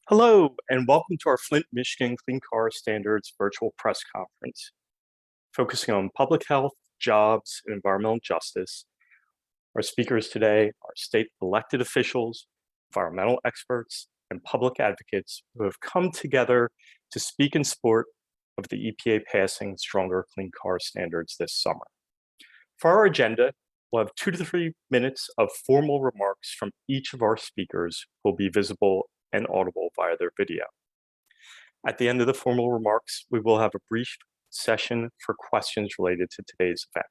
Hello, and welcome to our Flint, Michigan Clean Car Standards virtual press conference, focusing on public health, jobs, and environmental justice. Our speakers today are state elected officials, environmental experts, and public advocates who have come together to speak in support of the EPA passing stronger clean car standards this summer. For our agenda, we'll have 2 to 3 minutes of formal remarks from each of our speakers who will be visible and audible via their video. At the end of the formal remarks, we will have a brief session for questions related to today's event.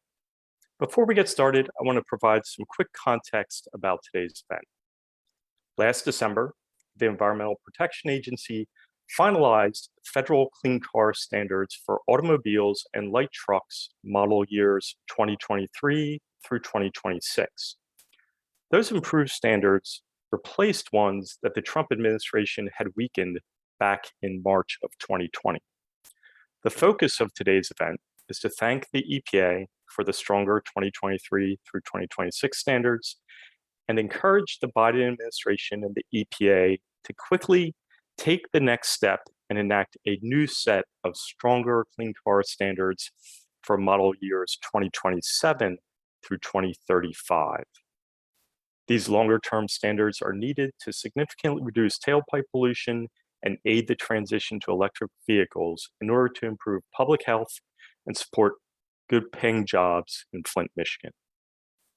Before we get started, I want to provide some quick context about today's event. Last December, the Environmental Protection Agency finalized federal clean car standards for automobiles and light trucks model years 2023 through 2026. Those improved standards replaced ones that the Trump administration had weakened back in March of 2020. The focus of today's event is to thank the EPA for the stronger 2023 through 2026 standards and encourage the Biden administration and the EPA to quickly take the next step and enact a new set of stronger clean car standards for model years 2027 through 2035. These longer-term standards are needed to significantly reduce tailpipe pollution and aid the transition to electric vehicles in order to improve public health and support good-paying jobs in Flint, Michigan.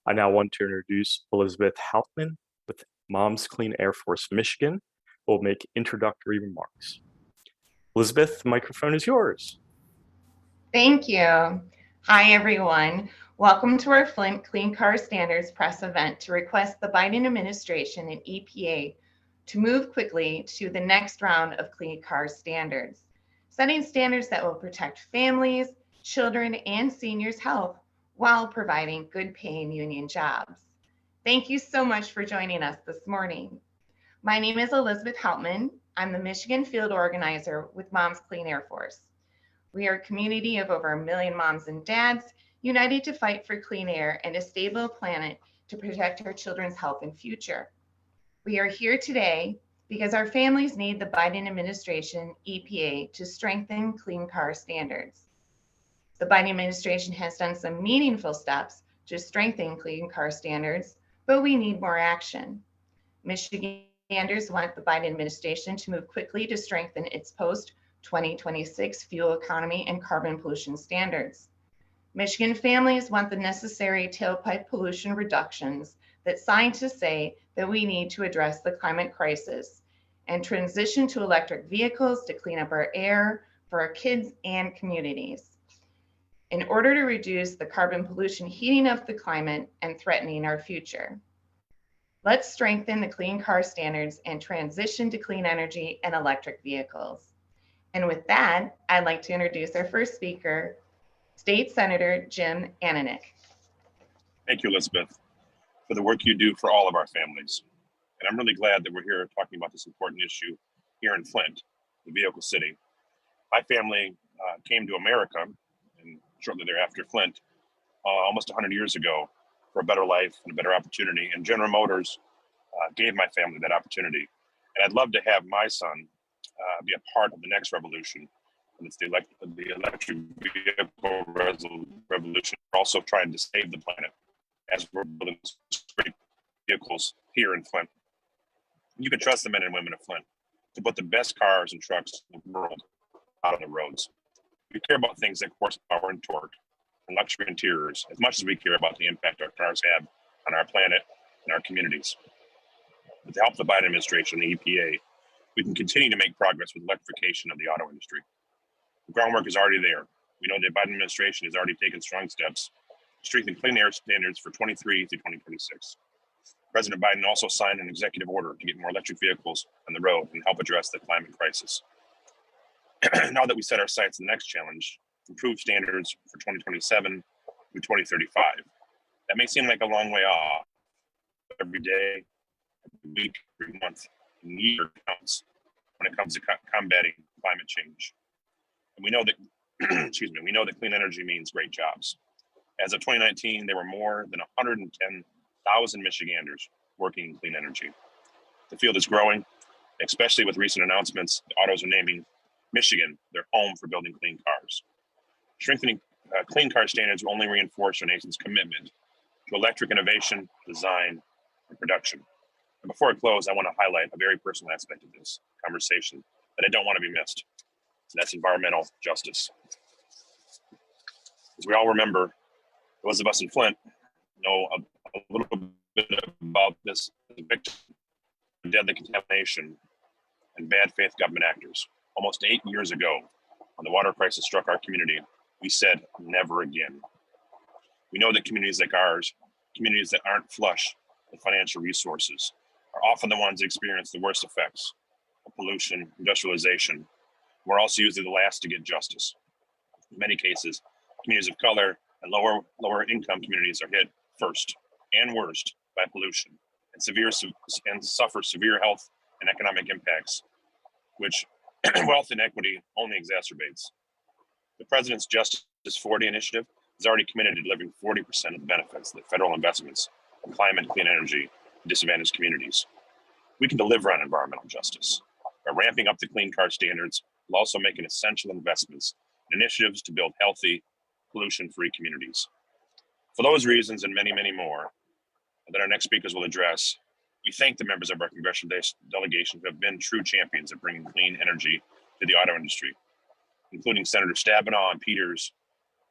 I now want to introduce Elizabeth Hauptman with Moms Clean Air Force Michigan, who will make introductory remarks. Elizabeth, the microphone is yours. Thank you. Hi, everyone. Welcome to our Flint Clean Car Standards press event to request the Biden administration and EPA to move quickly to the next round of clean car standards, setting standards that will protect families, children, and seniors' health while providing good paying union jobs. Thank you so much for joining us this morning. My name is Elizabeth Hauptman. I'm the Michigan Field Organizer with Moms Clean Air Force. We are a community of over 1 million moms and dads united to fight for clean air and a stable planet to protect our children's health and future. We are here today because our families need the Biden administration, EPA, to strengthen clean car standards. The Biden administration has done some meaningful steps to strengthen clean car standards, but we need more action. Michiganders want the Biden administration to move quickly to strengthen its post-2026 fuel economy and carbon pollution standards. Michigan families want the necessary tailpipe pollution reductions that scientists say that we need to address the climate crisis and transition to electric vehicles to clean up our air for our kids and communities. In order to reduce the carbon pollution heating up the climate and threatening our future. Let's strengthen the clean car standards and transition to clean energy and electric vehicles. And with that, I'd like to introduce our first speaker, State Senator Jim Ananich. Thank you, Elizabeth, for the work you do for all of our families. And I'm really glad that we're here talking about this important issue here in Flint, the vehicle city. My family came to America, and shortly thereafter Flint, almost 100 years ago, for a better life and a better opportunity. And General Motors gave my family that opportunity. And I'd love to have my son be a part of the next revolution. And it's the electric vehicle revolution. We're also trying to save the planet as we're building great vehicles here in Flint. You can trust the men and women of Flint to put the best cars and trucks in the world out on the roads. We care about things like horsepower and torque and luxury interiors as much as we care about the impact our cars have on our planet and our communities. With the help of the Biden administration and the EPA, we can continue to make progress with electrification of the auto industry. The groundwork is already there. We know the Biden administration has already taken strong steps to strengthen clean air standards for 23 through 2026. President Biden also signed an executive order to get more electric vehicles on the road and help address the climate crisis. Now that we set our sights on the next challenge, improve standards for 2027 through 2035. That may seem like a long way off. Every day, every week, every month, and year counts when it comes to combating climate change. And we know that, we know that clean energy means great jobs. As of 2019, there were more than 110,000 Michiganders working in clean energy. The field is growing, especially with recent announcements, the autos are naming Michigan their home for building clean cars. Strengthening clean car standards will only reinforce our nation's commitment to electric innovation, design, and production. And before I close, I want to highlight a very personal aspect of this conversation that I don't want to be missed, and that's environmental justice. As we all remember, those of us in Flint know a little bit about this victim of deadly contamination and bad faith government actors. Almost 8 years ago, when the water crisis struck our community, we said never again. We know that communities like ours, communities that aren't flush with financial resources, are often the ones that experience the worst effects of pollution, industrialization. We're also usually the last to get justice. In many cases, communities of color and lower income communities are hit first and worst by pollution and suffer severe health and economic impacts, which wealth inequity only exacerbates. The President's Justice 40 initiative is already committed to delivering 40% of the benefits that federal investments in climate and clean energy to disadvantaged communities. We can deliver on environmental justice by ramping up the clean car standards, while also making essential investments in initiatives to build healthy, pollution-free communities. For those reasons and many, many more that our next speakers will address, we thank the members of our congressional delegation who have been true champions of bringing clean energy to the auto industry, including Senator Stabenow and Peters.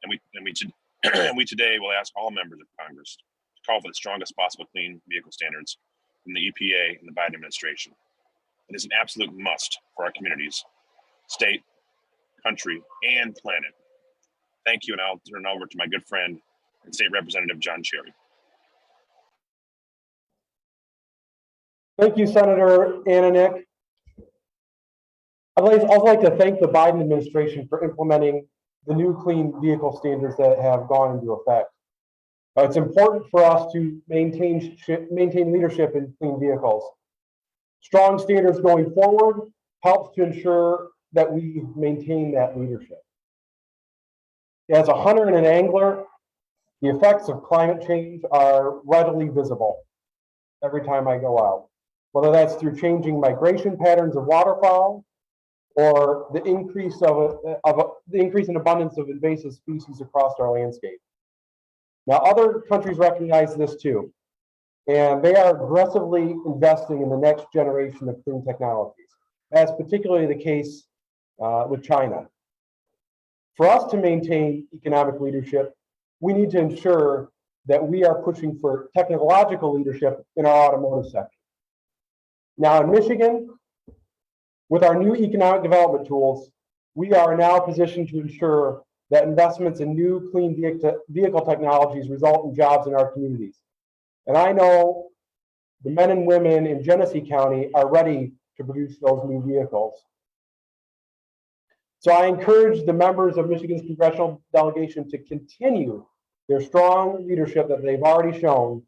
And we today will ask all members of Congress to call for the strongest possible clean vehicle standards from the EPA and the Biden administration. It is an absolute must for our communities, state, country, and planet. Thank you, and I'll turn it over to my good friend and State Representative John Cherry. Thank you, Senator Ananek. I'd also like to thank the Biden administration for implementing the new clean vehicle standards that have gone into effect. It's important for us to maintain leadership in clean vehicles. Strong standards going forward helps to ensure that we maintain that leadership. As a hunter and an angler, the effects of climate change are readily visible every time I go out, whether that's through changing migration patterns of waterfowl or the increase in abundance of invasive species across our landscape. Now, other countries recognize this too, and they are aggressively investing in the next generation of clean technologies. That's particularly the case with China. For us to maintain economic leadership, we need to ensure that we are pushing for technological leadership in our automotive sector. Now in Michigan, with our new economic development tools, we are now positioned to ensure that investments in new clean vehicle technologies result in jobs in our communities. And I know the men and women in Genesee County are ready to produce those new vehicles. So I encourage the members of Michigan's congressional delegation to continue their strong leadership that they've already shown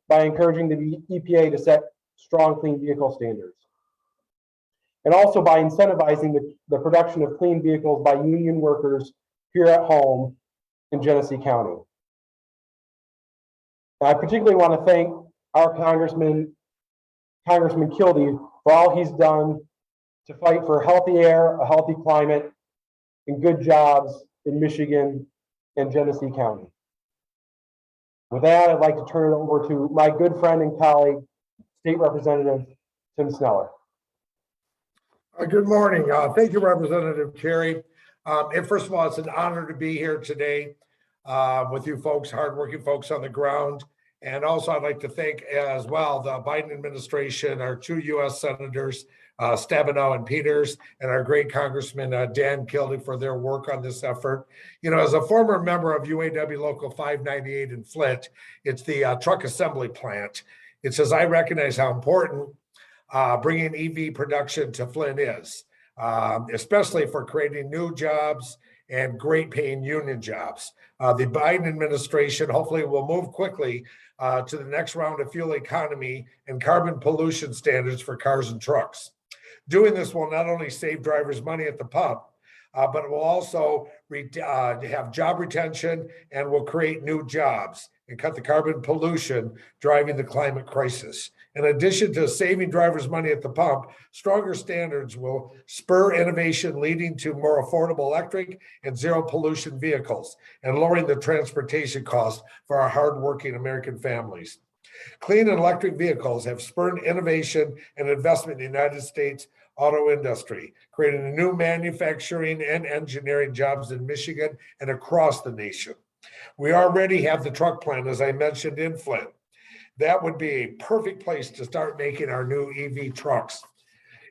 by encouraging the EPA to set strong clean vehicle standards. And also by incentivizing the production of clean vehicles by union workers here at home in Genesee County. And I particularly want to thank our Congressman Kildee, for all he's done to fight for healthy air, a healthy climate, and good jobs in Michigan and Genesee County. With that, I'd like to turn it over to my good friend and colleague, State Representative Tim Sneller. Good morning. Thank you, Representative Kerry. And first of all, it's an honor to be here today with you folks, hardworking folks on the ground. And also, I'd like to thank as well the Biden administration, our two U.S. senators, Stabenow and Peters, and our great Congressman Dan Kildee for their work on this effort. You know, as a former member of UAW Local 598 in Flint, it's the truck assembly plant. It says, I recognize how important bringing EV production to Flint is, especially for creating new jobs and great paying union jobs. The Biden administration hopefully will move quickly to the next round of fuel economy and carbon pollution standards for cars and trucks. Doing this will not only save drivers money at the pump, but it will also have job retention and will create new jobs and cut the carbon pollution driving the climate crisis. In addition to saving drivers money at the pump, stronger standards will spur innovation, leading to more affordable electric and zero pollution vehicles and lowering the transportation costs for our hardworking American families. Clean and electric vehicles have spurred innovation and investment in the United States auto industry, creating new manufacturing and engineering jobs in Michigan and across the nation. We already have the truck plant, as I mentioned, in Flint. That would be a perfect place to start making our new EV trucks.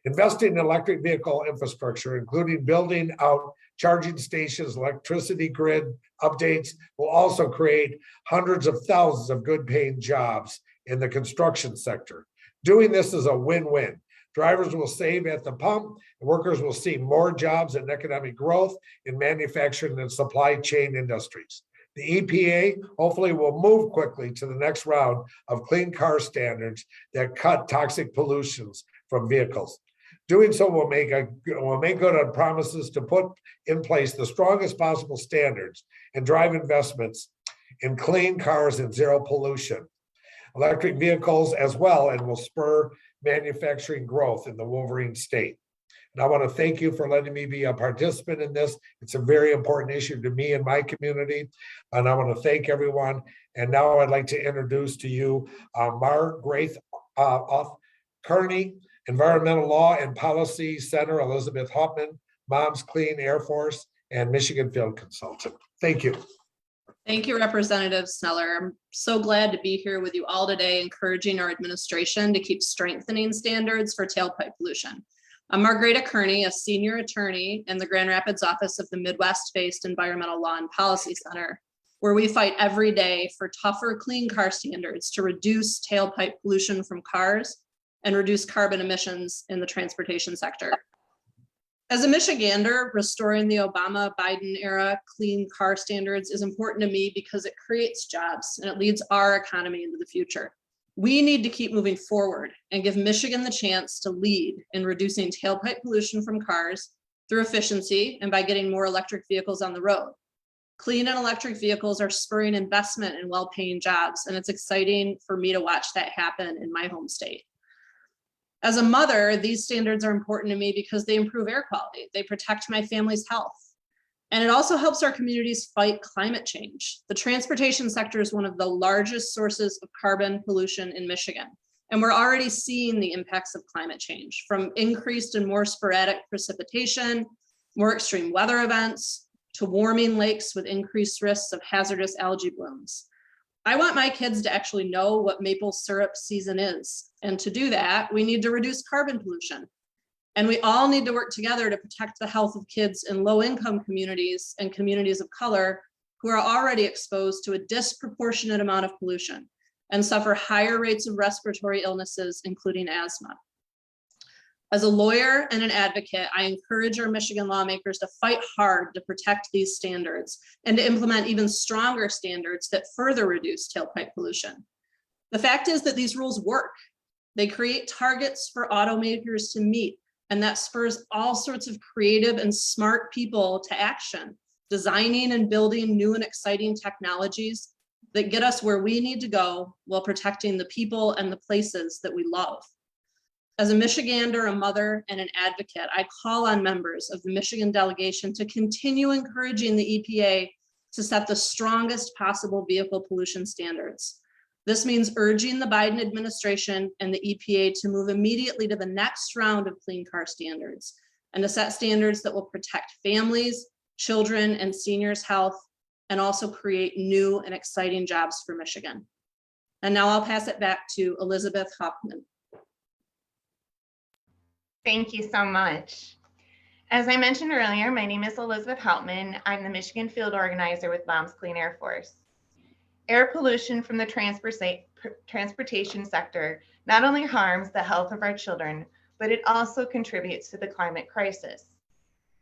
Investing in electric vehicle infrastructure, including building out charging stations, electricity grid updates, will also create hundreds of thousands of good paying jobs in the construction sector. Doing this is a win-win. Drivers will save at the pump, and workers will see more jobs and economic growth in manufacturing and supply chain industries. The EPA hopefully will move quickly to the next round of clean car standards that cut toxic pollutions from vehicles. Doing so will make good on promises to put in place the strongest possible standards and drive investments in clean cars and zero pollution. Electric vehicles as well, and will spur manufacturing growth in the Wolverine state. And I want to thank you for letting me be a participant in this. It's a very important issue to me and my community. And I want to thank everyone. And now I'd like to introduce to you Margaret Kearney, Environmental Law and Policy Center, Elizabeth Hauptman, Mom's Clean Air Force, and Michigan Field Consultant. Thank you. Thank you, Representative Sneller. I'm so glad to be here with you all today, encouraging our administration to keep strengthening standards for tailpipe pollution. I'm Margaret Kearney, a senior attorney in the Grand Rapids office of the Midwest-based Environmental Law and Policy Center, where we fight every day for tougher clean car standards to reduce tailpipe pollution from cars and reduce carbon emissions in the transportation sector. As a Michigander, restoring the Obama-Biden era clean car standards is important to me because it creates jobs and it leads our economy into the future. We need to keep moving forward and give Michigan the chance to lead in reducing tailpipe pollution from cars through efficiency and by getting more electric vehicles on the road. Clean and electric vehicles are spurring investment in well-paying jobs, and it's exciting for me to watch that happen in my home state. As a mother, these standards are important to me because they improve air quality. They protect my family's health. And it also helps our communities fight climate change. The transportation sector is one of the largest sources of carbon pollution in Michigan. And we're already seeing the impacts of climate change, from increased and more sporadic precipitation, more extreme weather events, to warming lakes with increased risks of hazardous algae blooms. I want my kids to actually know what maple syrup season is. And to do that, we need to reduce carbon pollution. And we all need to work together to protect the health of kids in low-income communities and communities of color who are already exposed to a disproportionate amount of pollution and suffer higher rates of respiratory illnesses, including asthma. As a lawyer and an advocate, I encourage our Michigan lawmakers to fight hard to protect these standards and to implement even stronger standards that further reduce tailpipe pollution. The fact is that these rules work. They create targets for automakers to meet, and that spurs all sorts of creative and smart people to action, designing and building new and exciting technologies that get us where we need to go while protecting the people and the places that we love. As a Michigander, a mother, and an advocate, I call on members of the Michigan delegation to continue encouraging the EPA to set the strongest possible vehicle pollution standards. This means urging the Biden administration and the EPA to move immediately to the next round of clean car standards and to set standards that will protect families, children, and seniors' health, and also create new and exciting jobs for Michigan. And now I'll pass it back to Elizabeth Hauptman. Thank you so much. As I mentioned earlier, my name is Elizabeth Hauptman. I'm the Michigan Field Organizer with Mom's Clean Air Force. Air pollution from the transportation sector not only harms the health of our children, but it also contributes to the climate crisis.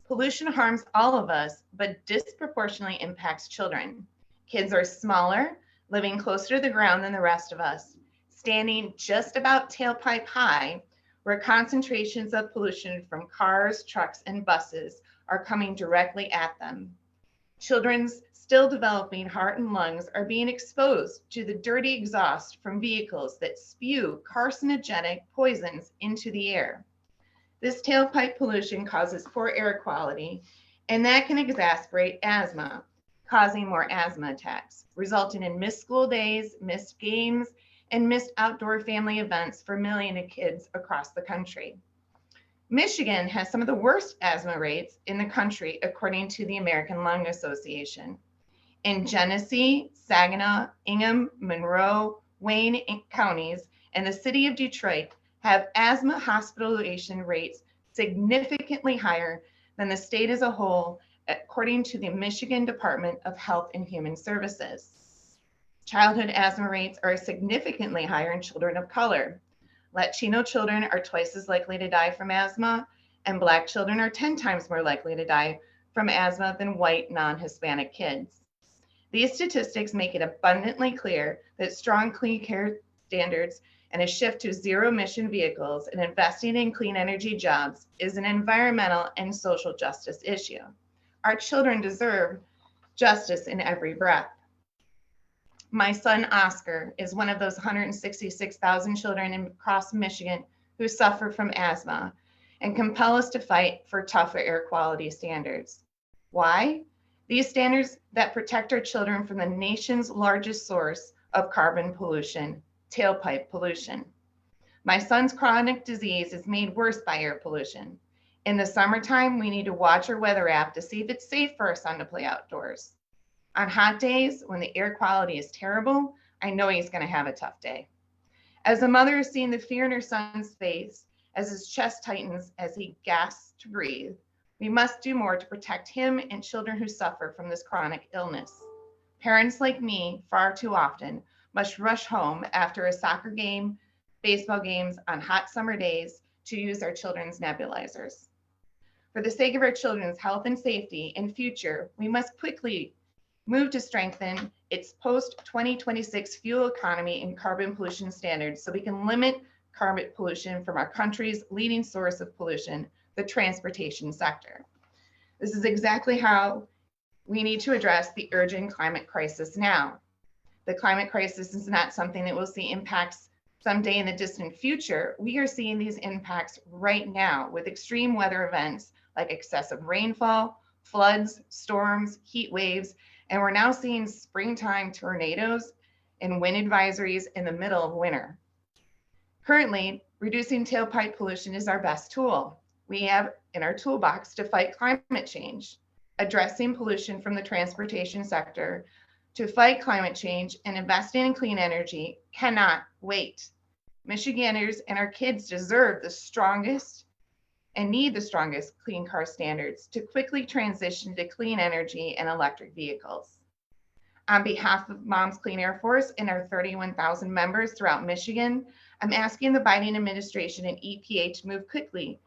Pollution harms all of us, but disproportionately impacts children. Kids are smaller, living closer to the ground than the rest of us, standing just about tailpipe high, where concentrations of pollution from cars, trucks, and buses are coming directly at them. Children's still developing heart and lungs are being exposed to the dirty exhaust from vehicles that spew carcinogenic poisons into the air. This tailpipe pollution causes poor air quality, and that can exacerbate asthma, causing more asthma attacks, resulting in missed school days, missed games, and missed outdoor family events for millions of kids across the country. Michigan has some of the worst asthma rates in the country, according to the American Lung Association. In Genesee, Saginaw, Ingham, Monroe, Wayne counties, and the city of Detroit have asthma hospitalization rates significantly higher than the state as a whole, according to the Michigan Department of Health and Human Services. Childhood asthma rates are significantly higher in children of color. Latino children are twice as likely to die from asthma, and Black children are 10 times more likely to die from asthma than white non-Hispanic kids. These statistics make it abundantly clear that strong clean care standards and a shift to zero emission vehicles and investing in clean energy jobs is an environmental and social justice issue. Our children deserve justice in every breath. My son, Oscar, is one of those 166,000 children across Michigan who suffer from asthma and compel us to fight for tougher air quality standards. Why? These standards that protect our children from the nation's largest source of carbon pollution, tailpipe pollution. My son's chronic disease is made worse by air pollution. In the summertime, we need to watch our weather app to see if it's safe for our son to play outdoors. On hot days, when the air quality is terrible, I know he's going to have a tough day. As a mother is seeing the fear in her son's face as his chest tightens as he gasps to breathe, we must do more to protect him and children who suffer from this chronic illness. Parents like me, far too often, must rush home after a soccer game, baseball games on hot summer days to use our children's nebulizers. For the sake of our children's health and safety and future, we must quickly move to strengthen its post-2026 fuel economy and carbon pollution standards so we can limit carbon pollution from our country's leading source of pollution, the transportation sector. This is exactly how we need to address the urgent climate crisis now. The climate crisis is not something that we'll see impacts someday in the distant future. We are seeing these impacts right now with extreme weather events like excessive rainfall, floods, storms, heat waves, and we're now seeing springtime tornadoes and wind advisories in the middle of winter. Currently, reducing tailpipe pollution is our best tool we have in our toolbox to fight climate change. Addressing pollution from the transportation sector to fight climate change and investing in clean energy cannot wait. Michiganders and our kids deserve the strongest and need the strongest clean car standards to quickly transition to clean energy and electric vehicles. On behalf of Mom's Clean Air Force and our 31,000 members throughout Michigan, I'm asking the Biden administration and EPA to move quickly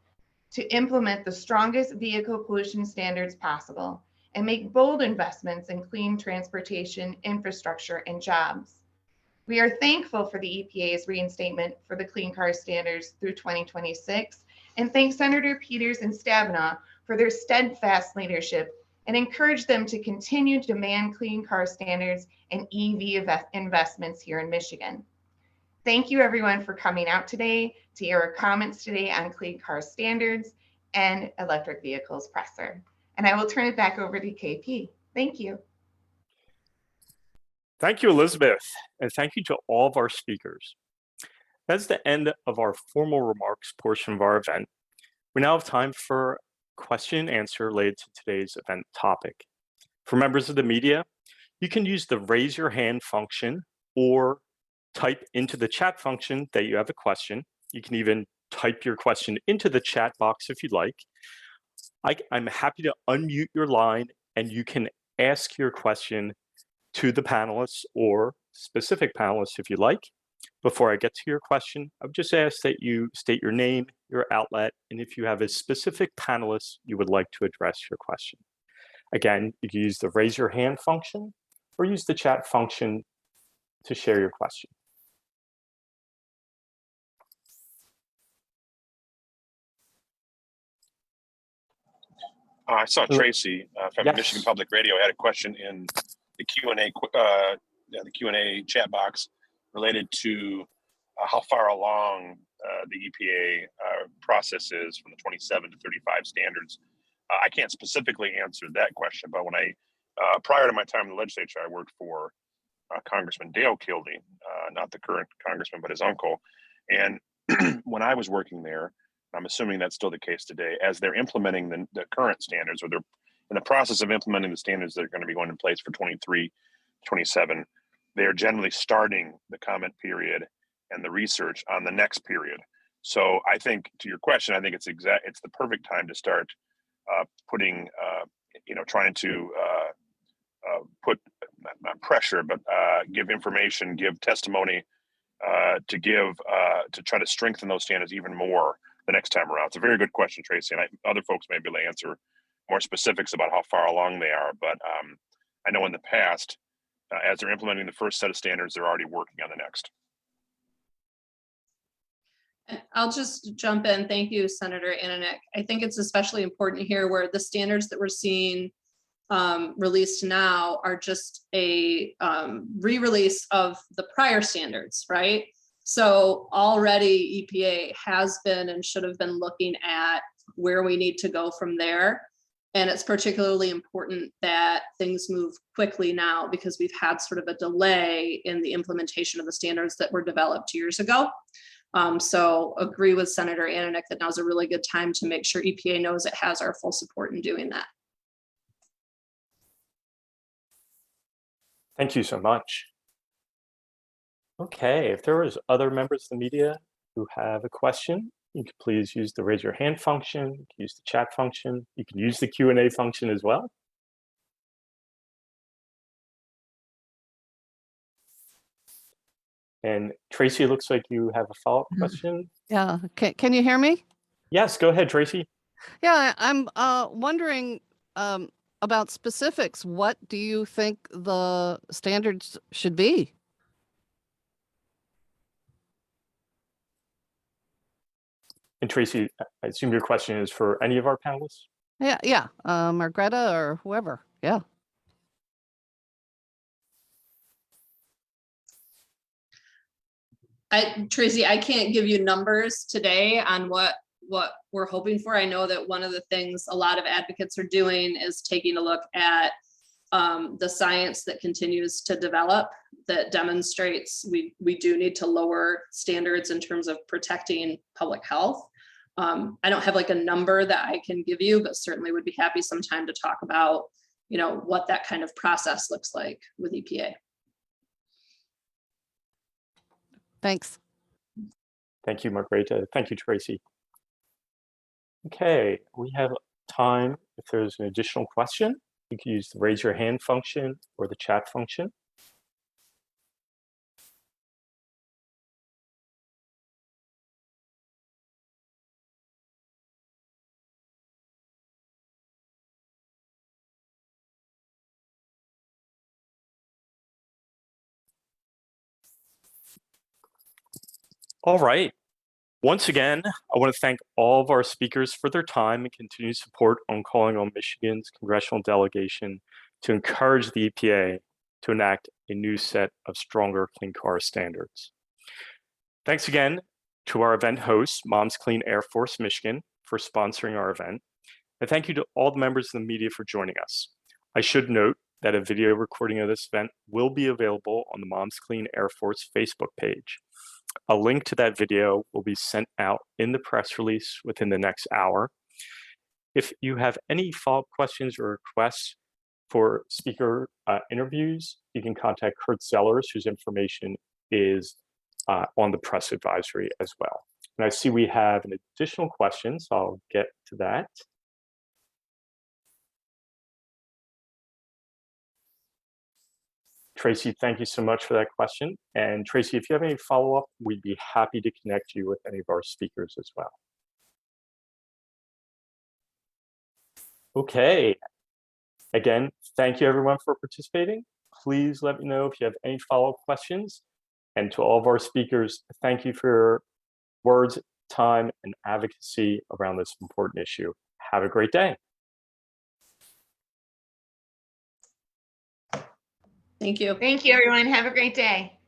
to implement the strongest vehicle pollution standards possible and make bold investments in clean transportation, infrastructure, and jobs. We are thankful for the EPA's reinstatement for the clean car standards through 2026, and thank Senator Peters and Stabenow for their steadfast leadership and encourage them to continue to demand clean car standards and EV investments here in Michigan. Thank you everyone for coming out today to hear our comments today on clean car standards and electric vehicles presser. And I will turn it back over to KP. Thank you. Thank you, Elizabeth, and thank you to all of our speakers. That's the end of our formal remarks portion of our event. We now have time for question and answer related to today's event topic. For members of the media, you can use the raise your hand function or type into the chat function that you have a question. You can even type your question into the chat box if you'd like. I'm happy to unmute your line and you can ask your question to the panelists or specific panelists if you like. Before I get to your question, I would just ask that you state your name, your outlet, and if you have a specific panelist you would like to address your question. Again, you can use the raise your hand function or use the chat function to share your question. I saw Tracy from Yes. Michigan Public Radio had a question in the Q&A the Q&A chat box related to how far along the EPA process is from the 27 to 35 standards. I can't specifically answer that question, but when I prior to my time in the legislature, I worked for Congressman Dale Kildee, not the current congressman, but his uncle. And when I was working there, I'm assuming that's still the case today, as they're implementing the current standards, or they're in the process of implementing the standards that are going to be going in place for 23, 27, they're generally starting the comment period and the research on the next period. So I think, to your question, I think it's the perfect time to start putting, trying to put not pressure, but give information, give testimony, to try to strengthen those standards even more the next time around. It's a very good question, Tracy, and other folks may be able to answer more specifics about how far along they are. But I know in the past, as they're implementing the first set of standards, they're already working on the next. I'll just jump in. Thank you, Senator Ananek. I think it's especially important here where the standards that we're seeing released now are just a re-release of the prior standards, right? So already EPA has been and should have been looking at where we need to go from there. And it's particularly important that things move quickly now because we've had sort of a delay in the implementation of the standards that were developed years ago. So agree with Senator Ananek that now's a really good time to make sure EPA knows it has our full support in doing that. Thank you so much. Okay, if there is other members of the media who have a question, you can please use the raise your hand function, you can use the chat function, you can use the Q&A function as well. And Tracy, it looks like you have a follow-up question. Yeah, can you hear me? Yes, go ahead, Tracy. Yeah, I'm wondering about specifics. What do you think the standards should be? And Tracy, I assume your question is for any of our panelists? Yeah, Margreta or whoever, yeah. Tracy, I can't give you numbers today on what we're hoping for. I know that one of the things a lot of advocates are doing is taking a look at the science that continues to develop that demonstrates we do need to lower standards in terms of protecting public health. I don't have like a number that I can give you, but certainly would be happy sometime to talk about, what that kind of process looks like with EPA. Thanks. Thank you, Margareta. Thank you, Tracy. Okay, we have time. If there's an additional question, you can use the raise your hand function or the chat function. All right. Once again, I want to thank all of our speakers for their time and continued support on calling on Michigan's congressional delegation to encourage the EPA to enact a new set of stronger clean car standards. Thanks again to our event host, Moms Clean Air Force Michigan, for sponsoring our event. And thank you to all the members of the media for joining us. I should note that a video recording of this event will be available on the Moms Clean Air Force Facebook page. A link to that video will be sent out in the press release within the next hour. If you have any follow-up questions or requests for speaker interviews, you can contact Kurt Zellers, whose information is on the press advisory as well. And I see we have an additional question, so I'll get to that. Tracy, thank you so much for that question. And Tracy, if you have any follow-up, we'd be happy to connect you with any of our speakers as well. Okay. Again, thank you everyone for participating. Please let me know if you have any follow-up questions. And to all of our speakers, thank you for your words, time, and advocacy around this important issue. Have a great day. Thank you. Thank you, everyone. Have a great day.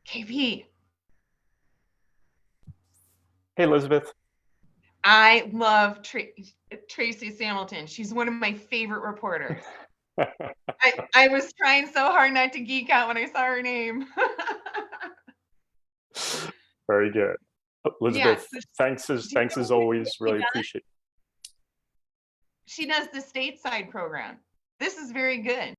KP, Hey, Elizabeth. I love Tracy Samilton. She's one of my favorite reporters. I was trying so hard not to geek out when I saw her name. Very good. Elizabeth, so thanks as always. Really appreciate it. she does the stateside program. This is very good.